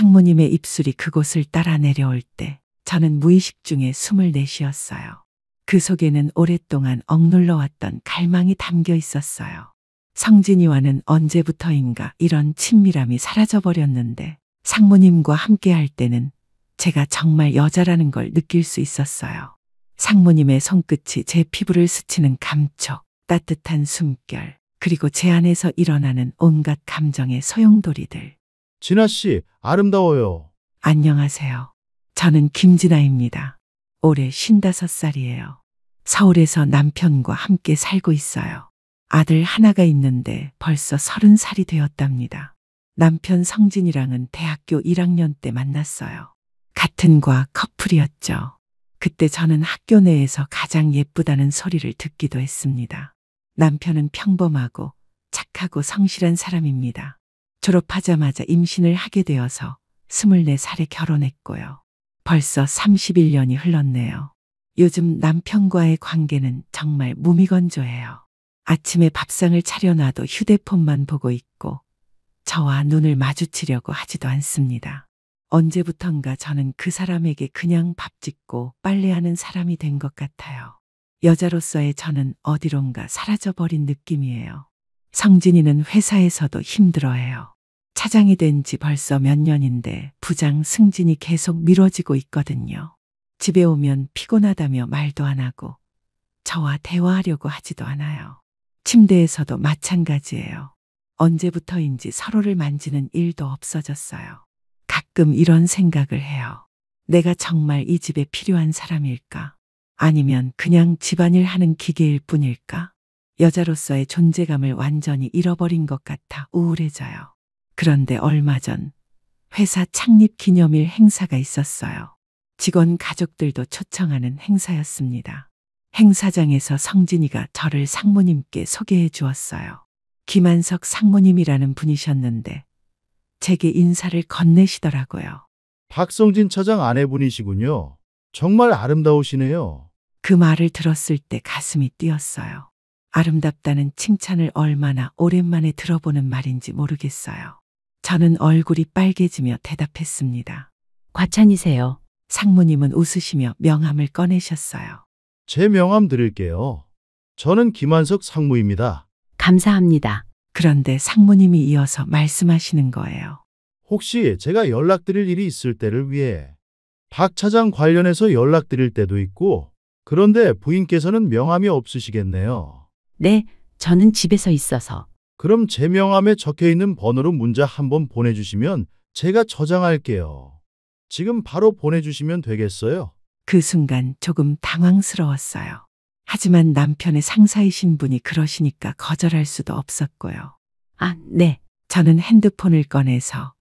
상무님의 입술이 그곳을 따라 내려올 때 저는 무의식 중에 숨을 내쉬었어요. 그 속에는 오랫동안 억눌러왔던 갈망이 담겨 있었어요. 성진이와는 언제부터인가 이런 친밀함이 사라져버렸는데 상무님과 함께할 때는 제가 정말 여자라는 걸 느낄 수 있었어요. 상무님의 손끝이 제 피부를 스치는 감촉, 따뜻한 숨결, 그리고 제 안에서 일어나는 온갖 감정의 소용돌이들. 진아 씨, 아름다워요. 안녕하세요. 저는 김진아입니다. 올해 55살이에요. 서울에서 남편과 함께 살고 있어요. 아들 하나가 있는데 벌써 30살이 되었답니다. 남편 성진이랑은 대학교 1학년 때 만났어요. 같은 과 커플이었죠. 그때 저는 학교 내에서 가장 예쁘다는 소리를 듣기도 했습니다. 남편은 평범하고 착하고 성실한 사람입니다. 졸업하자마자 임신을 하게 되어서 24살에 결혼했고요. 벌써 31년이 흘렀네요. 요즘 남편과의 관계는 정말 무미건조해요. 아침에 밥상을 차려놔도 휴대폰만 보고 있고 저와 눈을 마주치려고 하지도 않습니다. 언제부턴가 저는 그 사람에게 그냥 밥 짓고 빨래하는 사람이 된 것 같아요. 여자로서의 저는 어디론가 사라져버린 느낌이에요. 성진이는 회사에서도 힘들어해요. 차장이 된 지 벌써 몇 년인데 부장 승진이 계속 미뤄지고 있거든요. 집에 오면 피곤하다며 말도 안 하고 저와 대화하려고 하지도 않아요. 침대에서도 마찬가지예요. 언제부터인지 서로를 만지는 일도 없어졌어요. 가끔 이런 생각을 해요. 내가 정말 이 집에 필요한 사람일까? 아니면 그냥 집안일 하는 기계일 뿐일까? 여자로서의 존재감을 완전히 잃어버린 것 같아 우울해져요. 그런데 얼마 전 회사 창립 기념일 행사가 있었어요. 직원 가족들도 초청하는 행사였습니다. 행사장에서 성진이가 저를 상무님께 소개해 주었어요. 김한석 상무님이라는 분이셨는데 제게 인사를 건네시더라고요. 박성진 차장 아내분이시군요. 정말 아름다우시네요. 그 말을 들었을 때 가슴이 뛰었어요. 아름답다는 칭찬을 얼마나 오랜만에 들어보는 말인지 모르겠어요. 저는 얼굴이 빨개지며 대답했습니다. 과찬이세요. 상무님은 웃으시며 명함을 꺼내셨어요. 제 명함 드릴게요. 저는 김한석 상무입니다. 감사합니다. 그런데 상무님이 이어서 말씀하시는 거예요. 혹시 제가 연락드릴 일이 있을 때를 위해 박 차장 관련해서 연락드릴 때도 있고, 그런데 부인께서는 명함이 없으시겠네요. 네, 저는 집에서 있어서. 그럼 제 명함에 적혀 있는 번호로 문자 한번 보내주시면 제가 저장할게요. 지금 바로 보내주시면 되겠어요? 그 순간 조금 당황스러웠어요. 하지만 남편의 상사이신 분이 그러시니까 거절할 수도 없었고요. 아, 네. 저는 핸드폰을 꺼내서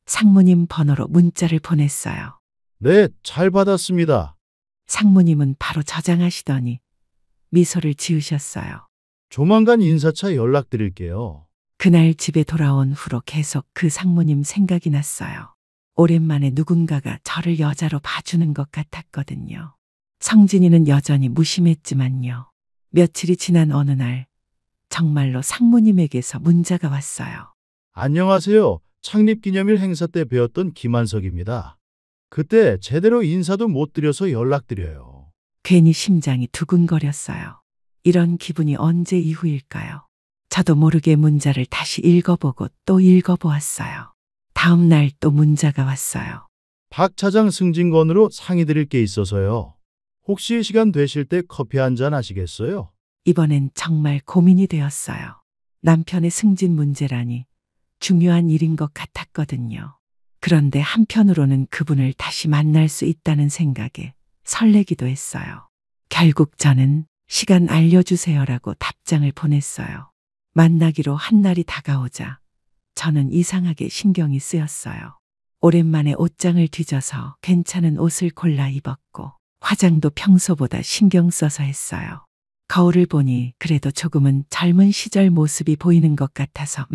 상무님 번호로 문자를 보냈어요. 네, 잘 받았습니다. 상무님은 바로 저장하시더니 미소를 지으셨어요. 조만간 인사차 연락드릴게요. 그날 집에 돌아온 후로 계속 그 상무님 생각이 났어요. 오랜만에 누군가가 저를 여자로 봐주는 것 같았거든요. 성진이는 여전히 무심했지만요. 며칠이 지난 어느 날 정말로 상무님에게서 문자가 왔어요. 안녕하세요. 창립기념일 행사 때 뵈었던 김한석입니다. 그때 제대로 인사도 못 드려서 연락드려요. 괜히 심장이 두근거렸어요. 이런 기분이 언제 이후일까요? 저도 모르게 문자를 다시 읽어보고 또 읽어보았어요. 다음 날 또 문자가 왔어요. 박 차장 승진건으로 상의 드릴 게 있어서요. 혹시 시간 되실 때 커피 한잔 하시겠어요? 이번엔 정말 고민이 되었어요. 남편의 승진 문제라니 중요한 일인 것 같았거든요. 그런데 한편으로는 그분을 다시 만날 수 있다는 생각에 설레기도 했어요. 결국 저는 시간 알려주세요라고 답장을 보냈어요. 만나기로 한 날이 다가오자 저는 이상하게 신경이 쓰였어요. 오랜만에 옷장을 뒤져서 괜찮은 옷을 골라 입었고 화장도 평소보다 신경 써서 했어요. 거울을 보니 그래도 조금은 젊은 시절 모습이 보이는 것 같아서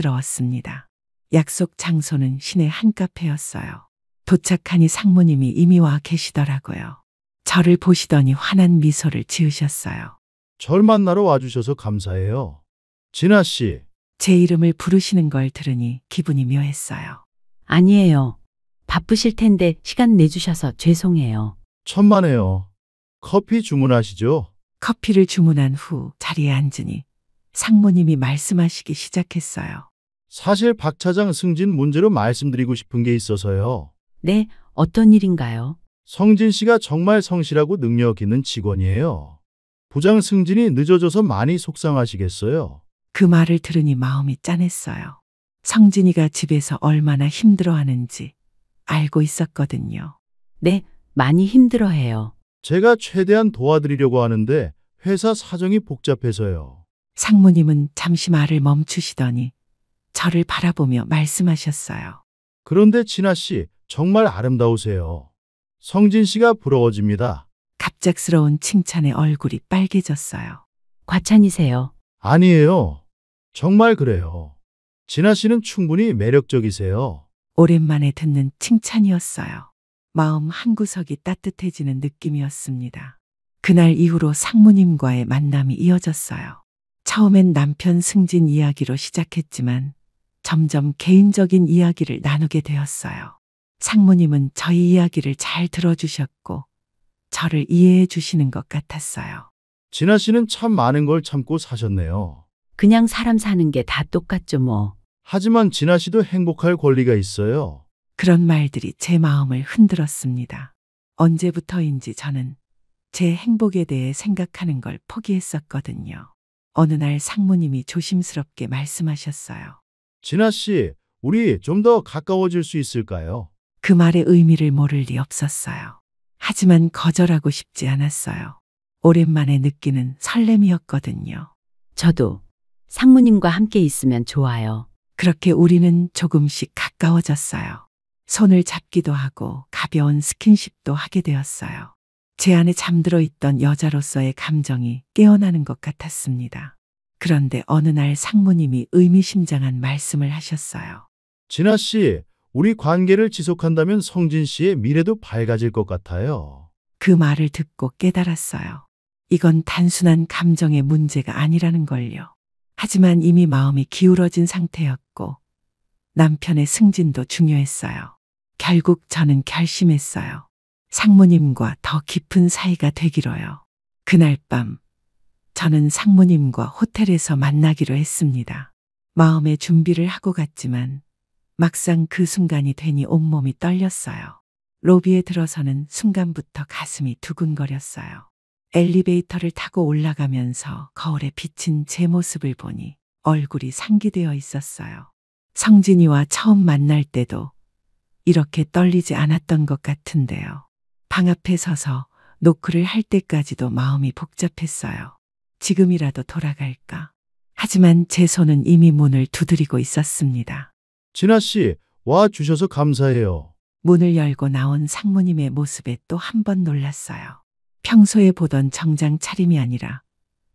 만족스러웠습니다. 약속 장소는 시내 한 카페였어요. 도착하니 상무님이 이미 와 계시더라고요. 저를 보시더니 환한 미소를 지으셨어요. 절 만나러 와주셔서 감사해요. 진아 씨. 제 이름을 부르시는 걸 들으니 기분이 묘했어요. 아니에요. 바쁘실 텐데 시간 내주셔서 죄송해요. 천만에요. 커피 주문하시죠. 커피를 주문한 후 자리에 앉으니 상무님이 말씀하시기 시작했어요. 사실 박 차장 승진 문제로 말씀드리고 싶은 게 있어서요. 네, 어떤 일인가요? 성진 씨가 정말 성실하고 능력 있는 직원이에요. 부장 승진이 늦어져서 많이 속상하시겠어요. 그 말을 들으니 마음이 짠했어요. 성진이가 집에서 얼마나 힘들어하는지 알고 있었거든요. 네, 많이 힘들어해요. 제가 최대한 도와드리려고 하는데 회사 사정이 복잡해서요. 상무님은 잠시 말을 멈추시더니 저를 바라보며 말씀하셨어요. 그런데 진아 씨 정말 아름다우세요. 성진 씨가 부러워집니다. 갑작스러운 칭찬에 얼굴이 빨개졌어요. 과찬이세요. 아니에요. 정말 그래요. 진아 씨는 충분히 매력적이세요. 오랜만에 듣는 칭찬이었어요. 마음 한구석이 따뜻해지는 느낌이었습니다. 그날 이후로 상무님과의 만남이 이어졌어요. 처음엔 남편 승진 이야기로 시작했지만 점점 개인적인 이야기를 나누게 되었어요. 상무님은 저희 이야기를 잘 들어주셨고 저를 이해해 주시는 것 같았어요. 진아 씨는 참 많은 걸 참고 사셨네요. 그냥 사람 사는 게 다 똑같죠 뭐. 하지만 진아 씨도 행복할 권리가 있어요. 그런 말들이 제 마음을 흔들었습니다. 언제부터인지 저는 제 행복에 대해 생각하는 걸 포기했었거든요. 어느 날 상무님이 조심스럽게 말씀하셨어요. 진아 씨, 우리 좀 더 가까워질 수 있을까요? 그 말의 의미를 모를 리 없었어요. 하지만 거절하고 싶지 않았어요. 오랜만에 느끼는 설렘이었거든요. 저도 상무님과 함께 있으면 좋아요. 그렇게 우리는 조금씩 가까워졌어요. 손을 잡기도 하고 가벼운 스킨십도 하게 되었어요. 제 안에 잠들어 있던 여자로서의 감정이 깨어나는 것 같았습니다. 그런데 어느 날 상무님이 의미심장한 말씀을 하셨어요. 진아 씨, 우리 관계를 지속한다면 성진 씨의 미래도 밝아질 것 같아요. 그 말을 듣고 깨달았어요. 이건 단순한 감정의 문제가 아니라는 걸요. 하지만 이미 마음이 기울어진 상태였고 남편의 승진도 중요했어요. 결국 저는 결심했어요. 상무님과 더 깊은 사이가 되기로요. 그날 밤 저는 상무님과 호텔에서 만나기로 했습니다. 마음의 준비를 하고 갔지만 막상 그 순간이 되니 온몸이 떨렸어요. 로비에 들어서는 순간부터 가슴이 두근거렸어요. 엘리베이터를 타고 올라가면서 거울에 비친 제 모습을 보니 얼굴이 상기되어 있었어요. 성진이와 처음 만날 때도 이렇게 떨리지 않았던 것 같은데요. 방 앞에 서서 노크를 할 때까지도 마음이 복잡했어요. 지금이라도 돌아갈까? 하지만 제 손은 이미 문을 두드리고 있었습니다. 진아 씨, 와 주셔서 감사해요. 문을 열고 나온 상무님의 모습에 또 한 번 놀랐어요. 평소에 보던 정장 차림이 아니라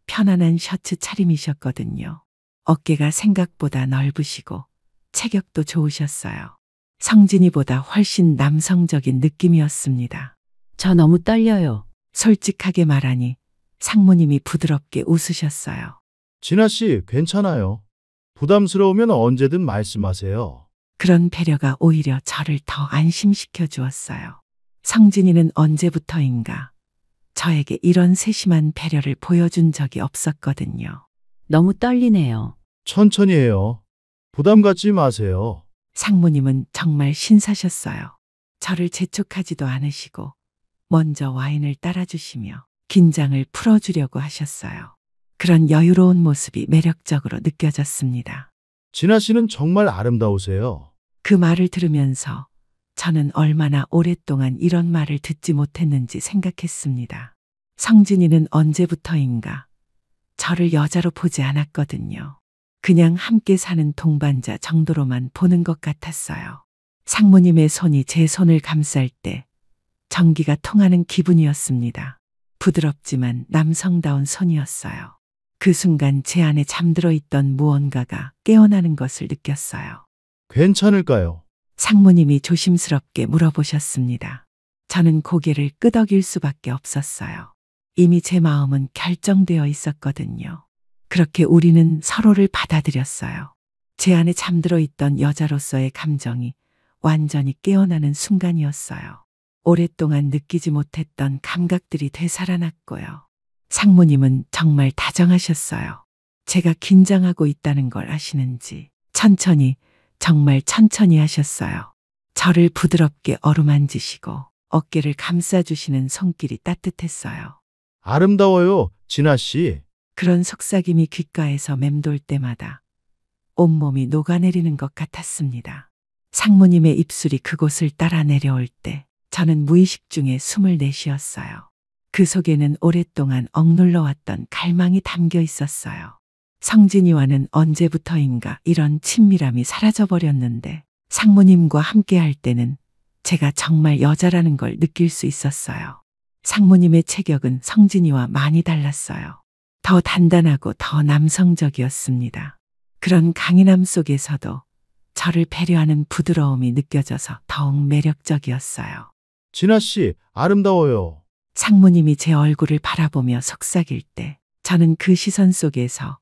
편안한 셔츠 차림이셨거든요. 어깨가 생각보다 넓으시고 체격도 좋으셨어요. 성진이보다 훨씬 남성적인 느낌이었습니다. 저 너무 떨려요. 솔직하게 말하니 상무님이 부드럽게 웃으셨어요. 진아 씨, 괜찮아요. 부담스러우면 언제든 말씀하세요. 그런 배려가 오히려 저를 더 안심시켜 주었어요. 성진이는 언제부터인가 저에게 이런 세심한 배려를 보여준 적이 없었거든요. 너무 떨리네요. 천천히 해요. 부담 갖지 마세요. 상무님은 정말 신사셨어요. 저를 재촉하지도 않으시고 먼저 와인을 따라주시며 긴장을 풀어주려고 하셨어요. 그런 여유로운 모습이 매력적으로 느껴졌습니다. 진아 씨는 정말 아름다우세요. 그 말을 들으면서 저는 얼마나 오랫동안 이런 말을 듣지 못했는지 생각했습니다. 성진이는 언제부터인가 저를 여자로 보지 않았거든요. 그냥 함께 사는 동반자 정도로만 보는 것 같았어요. 상무님의 손이 제 손을 감쌀 때 전기가 통하는 기분이었습니다. 부드럽지만 남성다운 손이었어요. 그 순간 제 안에 잠들어 있던 무언가가 깨어나는 것을 느꼈어요. 괜찮을까요? 상무님이 조심스럽게 물어보셨습니다. 저는 고개를 끄덕일 수밖에 없었어요. 이미 제 마음은 결정되어 있었거든요. 그렇게 우리는 서로를 받아들였어요. 제 안에 잠들어 있던 여자로서의 감정이 완전히 깨어나는 순간이었어요. 오랫동안 느끼지 못했던 감각들이 되살아났고요. 상무님은 정말 다정하셨어요. 제가 긴장하고 있다는 걸 아시는지 천천히, 정말 천천히 하셨어요. 저를 부드럽게 어루만지시고 어깨를 감싸주시는 손길이 따뜻했어요. 아름다워요, 진아 씨. 그런 속삭임이 귓가에서 맴돌 때마다 온몸이 녹아내리는 것 같았습니다. 상무님의 입술이 그곳을 따라 내려올 때 저는 무의식 중에 숨을 내쉬었어요. 그 속에는 오랫동안 억눌러왔던 갈망이 담겨 있었어요. 성진이와는 언제부터인가 이런 친밀함이 사라져버렸는데 상무님과 함께할 때는 제가 정말 여자라는 걸 느낄 수 있었어요. 상무님의 체격은 성진이와 많이 달랐어요. 더 단단하고 더 남성적이었습니다. 그런 강인함 속에서도 저를 배려하는 부드러움이 느껴져서 더욱 매력적이었어요. 진아 씨, 아름다워요. 상무님이 제 얼굴을 바라보며 속삭일 때 저는 그 시선 속에서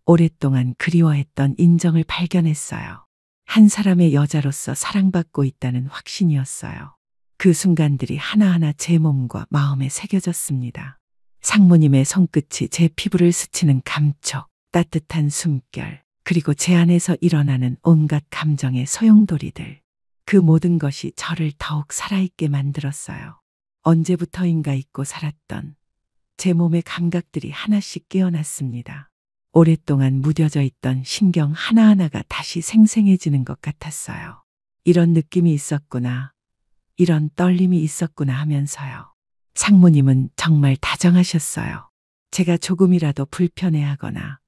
오랫동안 그리워했던 인정을 발견했어요. 한 사람의 여자로서 사랑받고 있다는 확신이었어요. 그 순간들이 하나하나 제 몸과 마음에 새겨졌습니다. 상무님의 손끝이 제 피부를 스치는 감촉, 따뜻한 숨결, 그리고 제 안에서 일어나는 온갖 감정의 소용돌이들. 그 모든 것이 저를 더욱 살아있게 만들었어요. 언제부터인가 잊고 살았던 제 몸의 감각들이 하나씩 깨어났습니다. 오랫동안 무뎌져 있던 신경 하나하나가 다시 생생해지는 것 같았어요. 이런 느낌이 있었구나. 이런 떨림이 있었구나 하면서요. 상무님은 정말 다정하셨어요. 제가 조금이라도 불편해하거나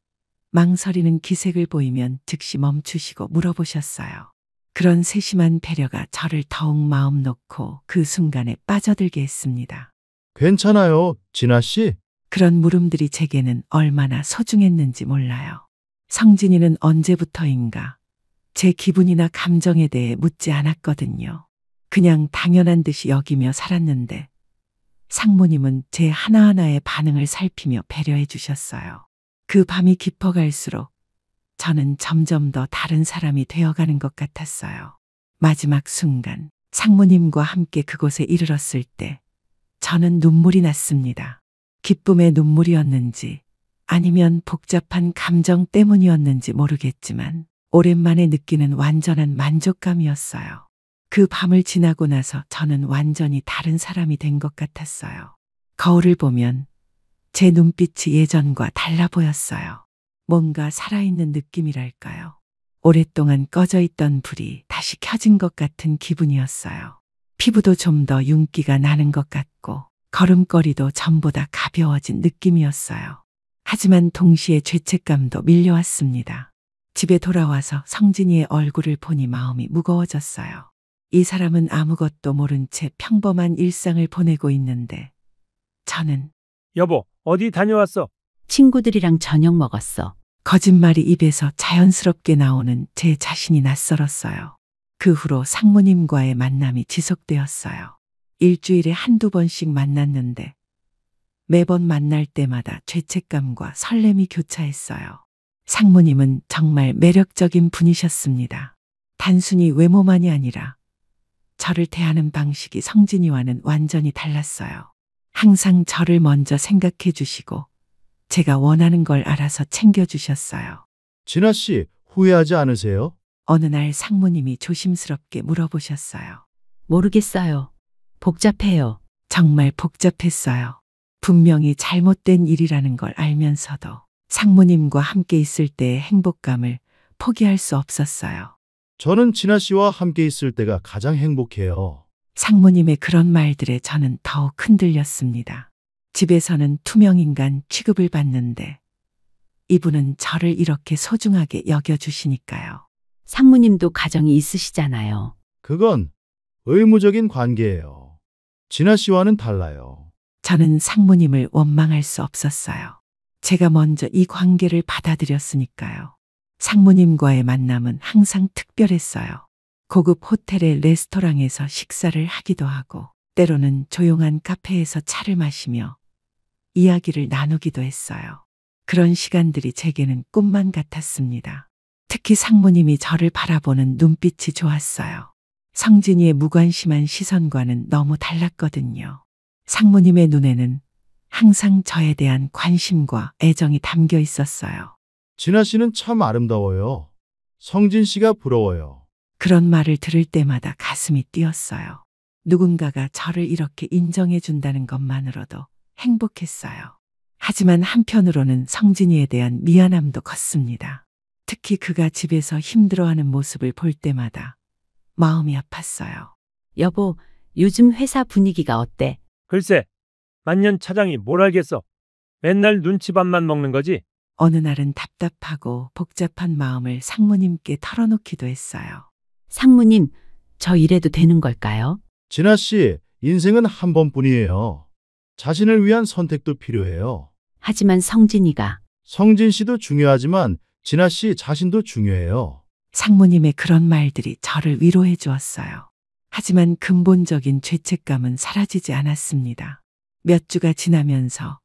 망설이는 기색을 보이면 즉시 멈추시고 물어보셨어요. 그런 세심한 배려가 저를 더욱 마음 놓고 그 순간에 빠져들게 했습니다. 괜찮아요, 진아 씨. 그런 물음들이 제게는 얼마나 소중했는지 몰라요. 성진이는 언제부터인가 제 기분이나 감정에 대해 묻지 않았거든요. 그냥 당연한 듯이 여기며 살았는데 상무님은 제 하나하나의 반응을 살피며 배려해 주셨어요. 그 밤이 깊어갈수록 저는 점점 더 다른 사람이 되어가는 것 같았어요. 마지막 순간 상무님과 함께 그곳에 이르렀을 때 저는 눈물이 났습니다. 기쁨의 눈물이었는지 아니면 복잡한 감정 때문이었는지 모르겠지만 오랜만에 느끼는 완전한 만족감이었어요. 그 밤을 지나고 나서 저는 완전히 다른 사람이 된 것 같았어요. 거울을 보면 제 눈빛이 예전과 달라 보였어요. 뭔가 살아있는 느낌이랄까요. 오랫동안 꺼져 있던 불이 다시 켜진 것 같은 기분이었어요. 피부도 좀 더 윤기가 나는 것 같고 걸음걸이도 전보다 가벼워진 느낌이었어요. 하지만 동시에 죄책감도 밀려왔습니다. 집에 돌아와서 성진이의 얼굴을 보니 마음이 무거워졌어요. 이 사람은 아무것도 모른 채 평범한 일상을 보내고 있는데 저는 여보, 어디 다녀왔어? 친구들이랑 저녁 먹었어. 거짓말이 입에서 자연스럽게 나오는 제 자신이 낯설었어요. 그 후로 상무님과의 만남이 지속되었어요. 일주일에 한두 번씩 만났는데 매번 만날 때마다 죄책감과 설렘이 교차했어요. 상무님은 정말 매력적인 분이셨습니다. 단순히 외모만이 아니라 저를 대하는 방식이 성진이와는 완전히 달랐어요. 항상 저를 먼저 생각해 주시고 제가 원하는 걸 알아서 챙겨주셨어요. 진아 씨, 후회하지 않으세요? 어느 날 상무님이 조심스럽게 물어보셨어요. 모르겠어요. 복잡해요. 정말 복잡했어요. 분명히 잘못된 일이라는 걸 알면서도 상무님과 함께 있을 때의 행복감을 포기할 수 없었어요. 저는 진아 씨와 함께 있을 때가 가장 행복해요. 상무님의 그런 말들에 저는 더욱 흔들렸습니다. 집에서는 투명인간 취급을 받는데 이분은 저를 이렇게 소중하게 여겨주시니까요. 상무님도 가정이 있으시잖아요. 그건 의무적인 관계예요. 진아 씨와는 달라요. 저는 상무님을 원망할 수 없었어요. 제가 먼저 이 관계를 받아들였으니까요. 상무님과의 만남은 항상 특별했어요. 고급 호텔의 레스토랑에서 식사를 하기도 하고 때로는 조용한 카페에서 차를 마시며 이야기를 나누기도 했어요. 그런 시간들이 제게는 꿈만 같았습니다. 특히 상무님이 저를 바라보는 눈빛이 좋았어요. 성진이의 무관심한 시선과는 너무 달랐거든요. 상무님의 눈에는 항상 저에 대한 관심과 애정이 담겨 있었어요. 진아 씨는 참 아름다워요. 성진 씨가 부러워요. 그런 말을 들을 때마다 가슴이 뛰었어요. 누군가가 저를 이렇게 인정해 준다는 것만으로도 행복했어요. 하지만 한편으로는 성진이에 대한 미안함도 컸습니다. 특히 그가 집에서 힘들어하는 모습을 볼 때마다 마음이 아팠어요. 여보, 요즘 회사 분위기가 어때? 글쎄, 만년 차장이 뭘 알겠어. 맨날 눈치밥만 먹는 거지. 어느 날은 답답하고 복잡한 마음을 상무님께 털어놓기도 했어요. 상무님, 저 이래도 되는 걸까요? 진아 씨, 인생은 한 번뿐이에요. 자신을 위한 선택도 필요해요. 하지만 성진이가 성진 씨도 중요하지만 진아 씨 자신도 중요해요. 상무님의 그런 말들이 저를 위로해 주었어요. 하지만 근본적인 죄책감은 사라지지 않았습니다. 몇 주가 지나면서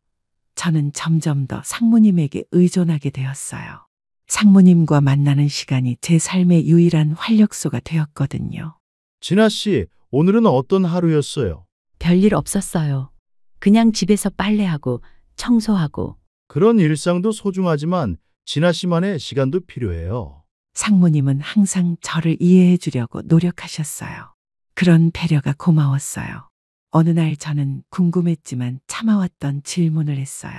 저는 점점 더 상무님에게 의존하게 되었어요. 상무님과 만나는 시간이 제 삶의 유일한 활력소가 되었거든요. 진아 씨, 오늘은 어떤 하루였어요? 별일 없었어요. 그냥 집에서 빨래하고 청소하고. 그런 일상도 소중하지만 진아 씨만의 시간도 필요해요. 상무님은 항상 저를 이해해 주려고 노력하셨어요. 그런 배려가 고마웠어요. 어느 날 저는 궁금했지만 참아왔던 질문을 했어요.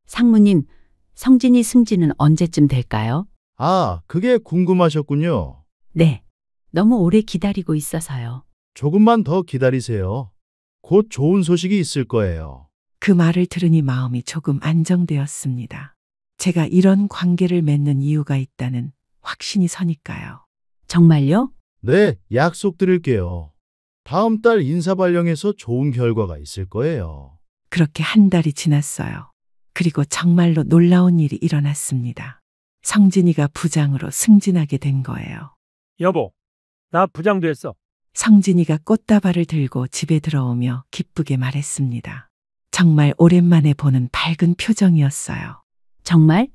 상무님, 성진이 승진은 언제쯤 될까요? 아, 그게 궁금하셨군요. 네. 너무 오래 기다리고 있어서요. 조금만 더 기다리세요. 곧 좋은 소식이 있을 거예요. 그 말을 들으니 마음이 조금 안정되었습니다. 제가 이런 관계를 맺는 이유가 있다는 확신이 서니까요. 정말요? 네, 약속드릴게요. 다음 달 인사발령에서 좋은 결과가 있을 거예요. 그렇게 한 달이 지났어요. 그리고 정말로 놀라운 일이 일어났습니다. 성진이가 부장으로 승진하게 된 거예요. 여보, 나 부장 됐어. 성진이가 꽃다발을 들고 집에 들어오며 기쁘게 말했습니다. 정말 오랜만에 보는 밝은 표정이었어요. 정말?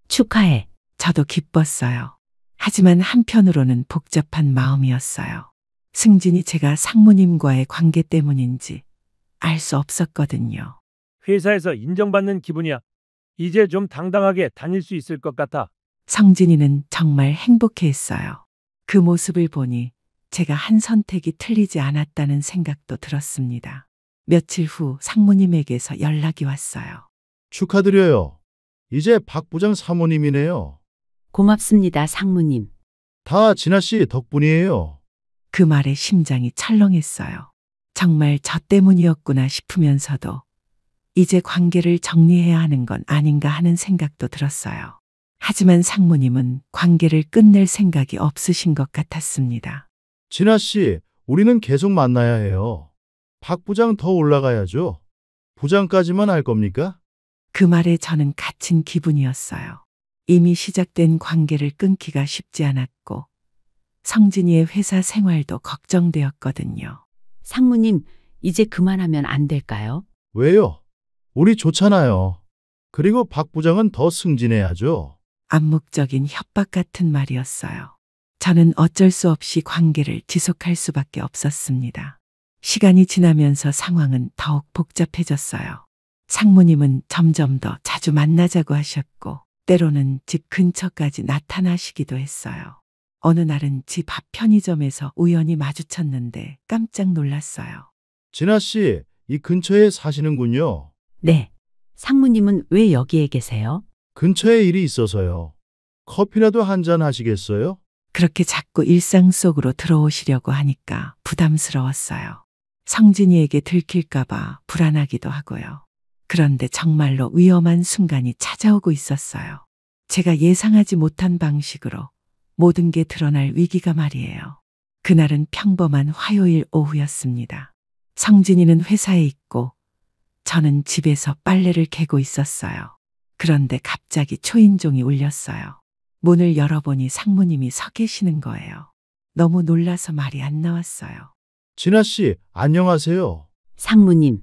축하해. 저도 기뻤어요. 하지만 한편으로는 복잡한 마음이었어요. 승진이 제가 상무님과의 관계 때문인지 알 수 없었거든요. 회사에서 인정받는 기분이야. 이제 좀 당당하게 다닐 수 있을 것 같아. 성진이는 정말 행복해했어요. 그 모습을 보니 제가 한 선택이 틀리지 않았다는 생각도 들었습니다. 며칠 후 상무님에게서 연락이 왔어요. 축하드려요. 이제 박 부장 사모님이네요. 고맙습니다, 상무님. 다 진아 씨 덕분이에요. 그 말에 심장이 철렁했어요. 정말 저 때문이었구나 싶으면서도 이제 관계를 정리해야 하는 건 아닌가 하는 생각도 들었어요. 하지만 상무님은 관계를 끝낼 생각이 없으신 것 같았습니다. 진아 씨, 우리는 계속 만나야 해요. 박 부장 더 올라가야죠. 부장까지만 할 겁니까? 그 말에 저는 갇힌 기분이었어요. 이미 시작된 관계를 끊기가 쉽지 않았고 성진이의 회사 생활도 걱정되었거든요. 상무님, 이제 그만하면 안 될까요? 왜요? 우리 좋잖아요. 그리고 박 부장은 더 승진해야죠. 암묵적인 협박 같은 말이었어요. 저는 어쩔 수 없이 관계를 지속할 수밖에 없었습니다. 시간이 지나면서 상황은 더욱 복잡해졌어요. 상무님은 점점 더 자주 만나자고 하셨고 때로는 집 근처까지 나타나시기도 했어요. 어느 날은 집 앞 편의점에서 우연히 마주쳤는데 깜짝 놀랐어요. 진아 씨, 이 근처에 사시는군요. 네. 상무님은 왜 여기에 계세요? 근처에 일이 있어서요. 커피라도 한잔 하시겠어요? 그렇게 자꾸 일상 속으로 들어오시려고 하니까 부담스러웠어요. 성진이에게 들킬까봐 불안하기도 하고요. 그런데 정말로 위험한 순간이 찾아오고 있었어요. 제가 예상하지 못한 방식으로 모든 게 드러날 위기가 말이에요. 그날은 평범한 화요일 오후였습니다. 성진이는 회사에 있고 저는 집에서 빨래를 개고 있었어요. 그런데 갑자기 초인종이 울렸어요. 문을 열어보니 상무님이 서 계시는 거예요. 너무 놀라서 말이 안 나왔어요. 진아 씨, 안녕하세요. 상무님,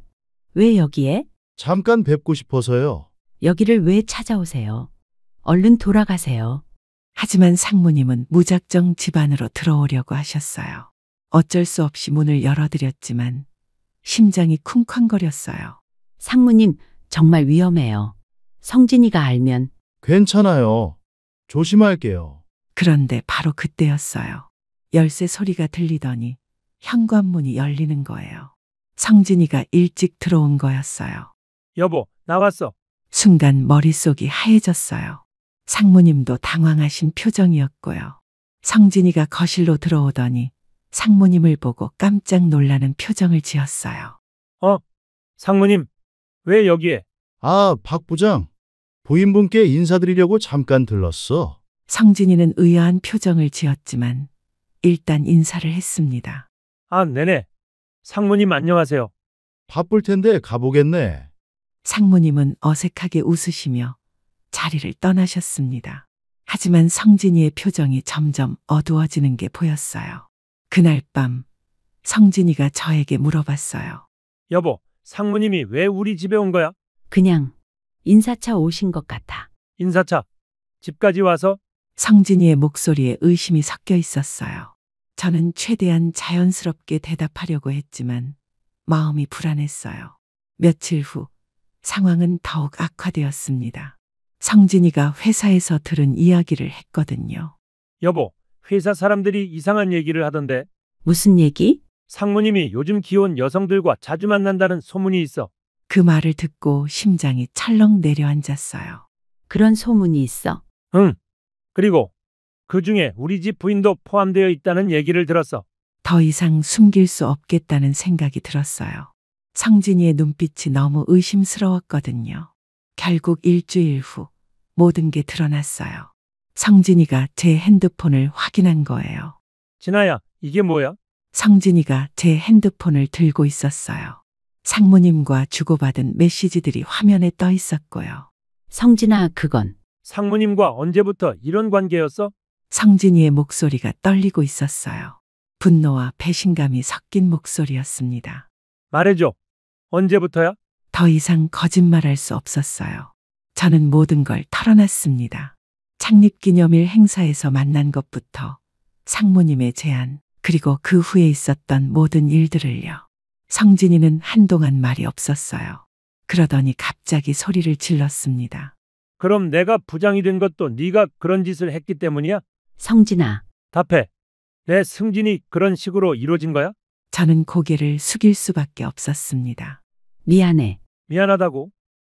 왜 여기에? 잠깐 뵙고 싶어서요. 여기를 왜 찾아오세요? 얼른 돌아가세요. 하지만 상무님은 무작정 집 안으로 들어오려고 하셨어요. 어쩔 수 없이 문을 열어드렸지만 심장이 쿵쾅거렸어요. 상무님, 정말 위험해요. 성진이가 알면 괜찮아요. 조심할게요. 그런데 바로 그때였어요. 열쇠 소리가 들리더니 현관문이 열리는 거예요. 성진이가 일찍 들어온 거였어요. 여보, 나왔어. 순간 머릿속이 하얘졌어요. 상무님도 당황하신 표정이었고요. 성진이가 거실로 들어오더니 상무님을 보고 깜짝 놀라는 표정을 지었어요. 상무님, 왜 여기에? 아, 박 부장. 부인분께 인사드리려고 잠깐 들렀어. 성진이는 의아한 표정을 지었지만 일단 인사를 했습니다. 아, 네네. 상무님 안녕하세요. 바쁠 텐데 가보겠네. 상무님은 어색하게 웃으시며 자리를 떠나셨습니다. 하지만 성진이의 표정이 점점 어두워지는 게 보였어요. 그날 밤 성진이가 저에게 물어봤어요. 여보, 상무님이 왜 우리 집에 온 거야? 그냥 인사차 오신 것 같아. 인사차. 집까지 와서? 성진이의 목소리에 의심이 섞여 있었어요. 저는 최대한 자연스럽게 대답하려고 했지만 마음이 불안했어요. 며칠 후 상황은 더욱 악화되었습니다. 성진이가 회사에서 들은 이야기를 했거든요. 여보, 회사 사람들이 이상한 얘기를 하던데 무슨 얘기? 상무님이 요즘 귀여운 여성들과 자주 만난다는 소문이 있어. 그 말을 듣고 심장이 철렁 내려앉았어요. 그런 소문이 있어. 응. 그리고 그 중에 우리 집 부인도 포함되어 있다는 얘기를 들었어. 더 이상 숨길 수 없겠다는 생각이 들었어요. 성진이의 눈빛이 너무 의심스러웠거든요. 결국 일주일 후 모든 게 드러났어요. 성진이가 제 핸드폰을 확인한 거예요. 진아야, 이게 뭐야? 성진이가 제 핸드폰을 들고 있었어요. 상무님과 주고받은 메시지들이 화면에 떠 있었고요. 성진아, 그건 상무님과 언제부터 이런 관계였어? 성진이의 목소리가 떨리고 있었어요. 분노와 배신감이 섞인 목소리였습니다. 말해줘. 언제부터야? 더 이상 거짓말할 수 없었어요. 저는 모든 걸 털어놨습니다. 창립기념일 행사에서 만난 것부터 상무님의 제안, 그리고 그 후에 있었던 모든 일들을요. 성진이는 한동안 말이 없었어요. 그러더니 갑자기 소리를 질렀습니다. 그럼 내가 부장이 된 것도 네가 그런 짓을 했기 때문이야? 성진아, 답해. 내 승진이 그런 식으로 이루어진 거야? 저는 고개를 숙일 수밖에 없었습니다. 미안해. 미안하다고?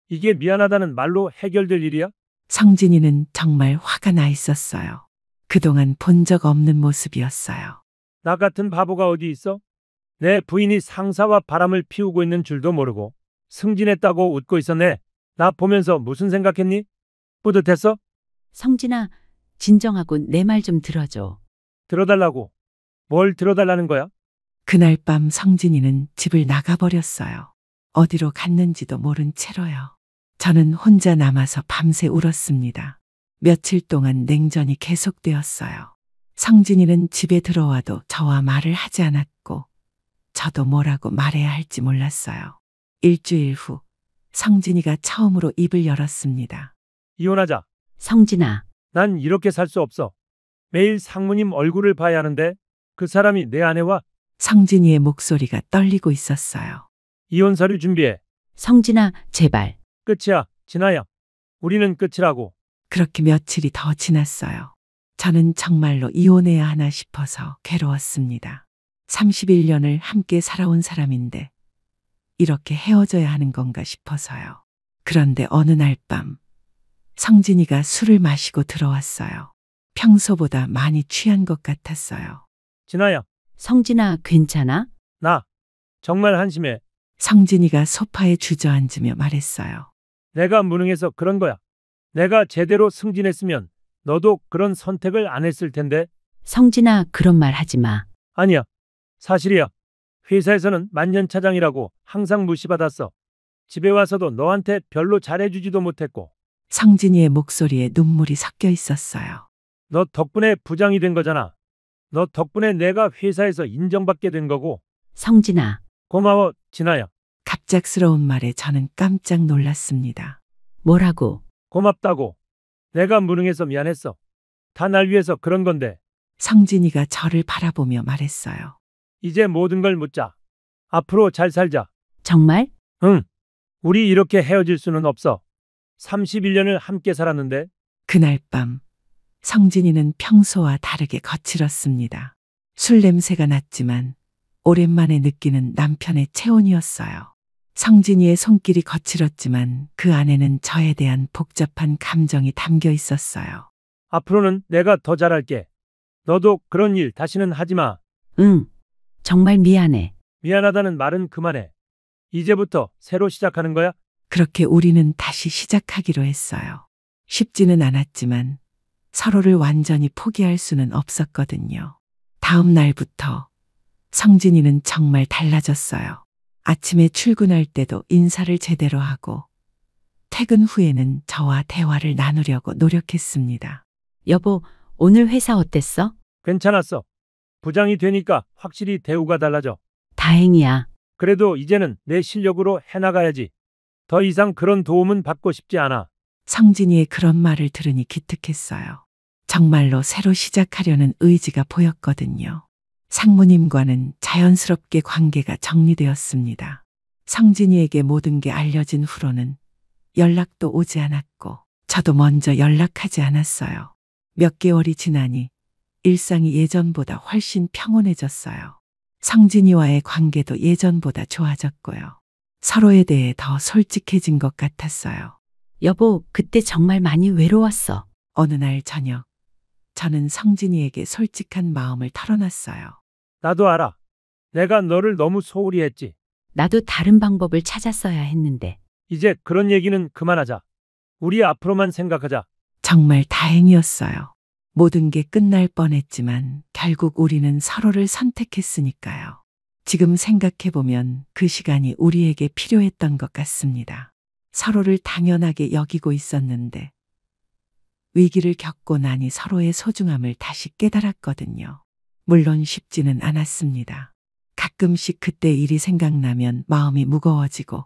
이게 미안하다는 말로 해결될 일이야? 성진이는 정말 화가 나 있었어요. 그동안 본 적 없는 모습이었어요. 나 같은 바보가 어디 있어? 내 부인이 상사와 바람을 피우고 있는 줄도 모르고 승진했다고 웃고 있었네. 나 보면서 무슨 생각했니? 뿌듯했어? 성진아, 진정하고 내 말 좀 들어줘. 들어달라고. 뭘 들어달라는 거야? 그날 밤 성진이는 집을 나가버렸어요. 어디로 갔는지도 모른 채로요. 저는 혼자 남아서 밤새 울었습니다. 며칠 동안 냉전이 계속되었어요. 성진이는 집에 들어와도 저와 말을 하지 않았고 저도 뭐라고 말해야 할지 몰랐어요. 일주일 후 성진이가 처음으로 입을 열었습니다. 이혼하자. 성진아, 난 이렇게 살 수 없어. 매일 상무님 얼굴을 봐야 하는데 그 사람이 내 아내와 성진이의 목소리가 떨리고 있었어요. 이혼 서류 준비해. 성진아, 제발. 끝이야, 진아야. 우리는 끝이라고. 그렇게 며칠이 더 지났어요. 저는 정말로 이혼해야 하나 싶어서 괴로웠습니다. 31년을 함께 살아온 사람인데 이렇게 헤어져야 하는 건가 싶어서요. 그런데 어느 날 밤 성진이가 술을 마시고 들어왔어요. 평소보다 많이 취한 것 같았어요. 진아야, 성진아, 괜찮아? 나 정말 한심해. 성진이가 소파에 주저앉으며 말했어요. 내가 무능해서 그런 거야. 내가 제대로 승진했으면 너도 그런 선택을 안 했을 텐데. 성진아, 그런 말 하지 마. 아니야. 사실이야. 회사에서는 만년차장이라고 항상 무시받았어. 집에 와서도 너한테 별로 잘해주지도 못했고. 성진이의 목소리에 눈물이 섞여 있었어요. 너 덕분에 부장이 된 거잖아. 너 덕분에 내가 회사에서 인정받게 된 거고. 성진아, 고마워, 진아야. 갑작스러운 말에 저는 깜짝 놀랐습니다. 뭐라고? 고맙다고. 내가 무능해서 미안했어. 다 날 위해서 그런 건데. 성진이가 저를 바라보며 말했어요. 이제 모든 걸 묻자. 앞으로 잘 살자. 정말? 응. 우리 이렇게 헤어질 수는 없어. 31년을 함께 살았는데. 그날 밤 성진이는 평소와 다르게 거칠었습니다. 술 냄새가 났지만 오랜만에 느끼는 남편의 체온이었어요. 성진이의 손길이 거칠었지만 그 안에는 저에 대한 복잡한 감정이 담겨 있었어요. 앞으로는 내가 더 잘할게. 너도 그런 일 다시는 하지 마. 응. 정말 미안해. 미안하다는 말은 그만해. 이제부터 새로 시작하는 거야? 그렇게 우리는 다시 시작하기로 했어요. 쉽지는 않았지만 서로를 완전히 포기할 수는 없었거든요. 다음 날부터 성진이는 정말 달라졌어요. 아침에 출근할 때도 인사를 제대로 하고 퇴근 후에는 저와 대화를 나누려고 노력했습니다. 여보, 오늘 회사 어땠어? 괜찮았어. 부장이 되니까 확실히 대우가 달라져. 다행이야. 그래도 이제는 내 실력으로 해나가야지. 더 이상 그런 도움은 받고 싶지 않아. 성진이의 그런 말을 들으니 기특했어요. 정말로 새로 시작하려는 의지가 보였거든요. 상무님과는 자연스럽게 관계가 정리되었습니다. 성진이에게 모든 게 알려진 후로는 연락도 오지 않았고 저도 먼저 연락하지 않았어요. 몇 개월이 지나니 일상이 예전보다 훨씬 평온해졌어요. 성진이와의 관계도 예전보다 좋아졌고요. 서로에 대해 더 솔직해진 것 같았어요. 여보, 그때 정말 많이 외로웠어. 어느 날 저녁, 저는 성진이에게 솔직한 마음을 털어놨어요. 나도 알아. 내가 너를 너무 소홀히 했지. 나도 다른 방법을 찾았어야 했는데. 이제 그런 얘기는 그만하자. 우리 앞으로만 생각하자. 정말 다행이었어요. 모든 게 끝날 뻔했지만 결국 우리는 서로를 선택했으니까요. 지금 생각해보면 그 시간이 우리에게 필요했던 것 같습니다. 서로를 당연하게 여기고 있었는데 위기를 겪고 나니 서로의 소중함을 다시 깨달았거든요. 물론 쉽지는 않았습니다. 가끔씩 그때 일이 생각나면 마음이 무거워지고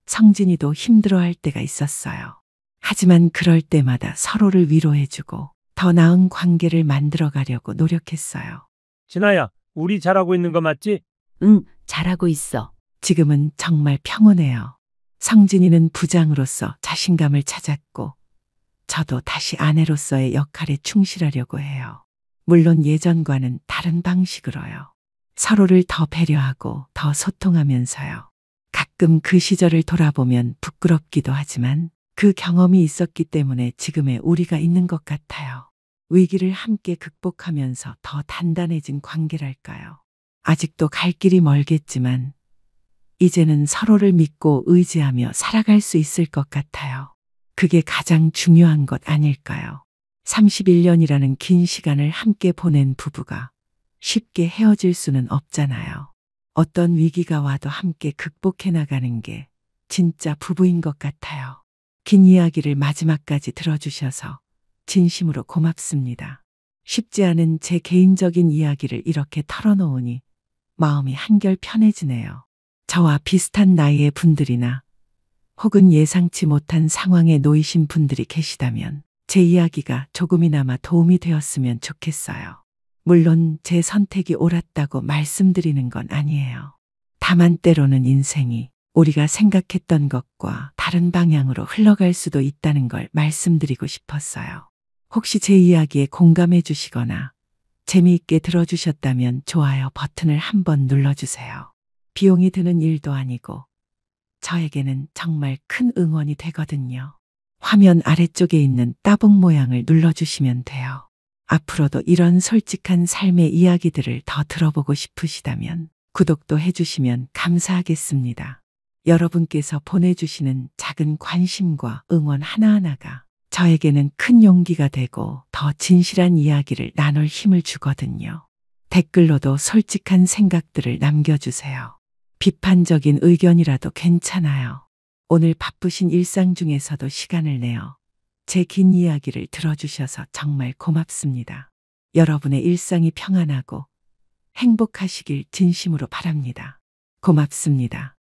성진이도 힘들어할 때가 있었어요. 하지만 그럴 때마다 서로를 위로해주고 더 나은 관계를 만들어가려고 노력했어요. 진아야, 우리 잘하고 있는 거 맞지? 응, 잘하고 있어. 지금은 정말 평온해요. 성진이는 부장으로서 자신감을 찾았고 저도 다시 아내로서의 역할에 충실하려고 해요. 물론 예전과는 다른 방식으로요. 서로를 더 배려하고 더 소통하면서요. 가끔 그 시절을 돌아보면 부끄럽기도 하지만 그 경험이 있었기 때문에 지금의 우리가 있는 것 같아요. 위기를 함께 극복하면서 더 단단해진 관계랄까요. 아직도 갈 길이 멀겠지만 이제는 서로를 믿고 의지하며 살아갈 수 있을 것 같아요. 그게 가장 중요한 것 아닐까요? 31년이라는 긴 시간을 함께 보낸 부부가 쉽게 헤어질 수는 없잖아요. 어떤 위기가 와도 함께 극복해 나가는 게 진짜 부부인 것 같아요. 긴 이야기를 마지막까지 들어주셔서 진심으로 고맙습니다. 쉽지 않은 제 개인적인 이야기를 이렇게 털어놓으니 마음이 한결 편해지네요. 저와 비슷한 나이의 분들이나 혹은 예상치 못한 상황에 놓이신 분들이 계시다면 제 이야기가 조금이나마 도움이 되었으면 좋겠어요. 물론 제 선택이 옳았다고 말씀드리는 건 아니에요. 다만 때로는 인생이 우리가 생각했던 것과 다른 방향으로 흘러갈 수도 있다는 걸 말씀드리고 싶었어요. 혹시 제 이야기에 공감해 주시거나 재미있게 들어주셨다면 좋아요 버튼을 한번 눌러주세요. 비용이 드는 일도 아니고 저에게는 정말 큰 응원이 되거든요. 화면 아래쪽에 있는 따봉 모양을 눌러주시면 돼요. 앞으로도 이런 솔직한 삶의 이야기들을 더 들어보고 싶으시다면 구독도 해주시면 감사하겠습니다. 여러분께서 보내주시는 작은 관심과 응원 하나하나가 저에게는 큰 용기가 되고 더 진실한 이야기를 나눌 힘을 주거든요. 댓글로도 솔직한 생각들을 남겨주세요. 비판적인 의견이라도 괜찮아요. 오늘 바쁘신 일상 중에서도 시간을 내어 제 긴 이야기를 들어주셔서 정말 고맙습니다. 여러분의 일상이 평안하고 행복하시길 진심으로 바랍니다. 고맙습니다.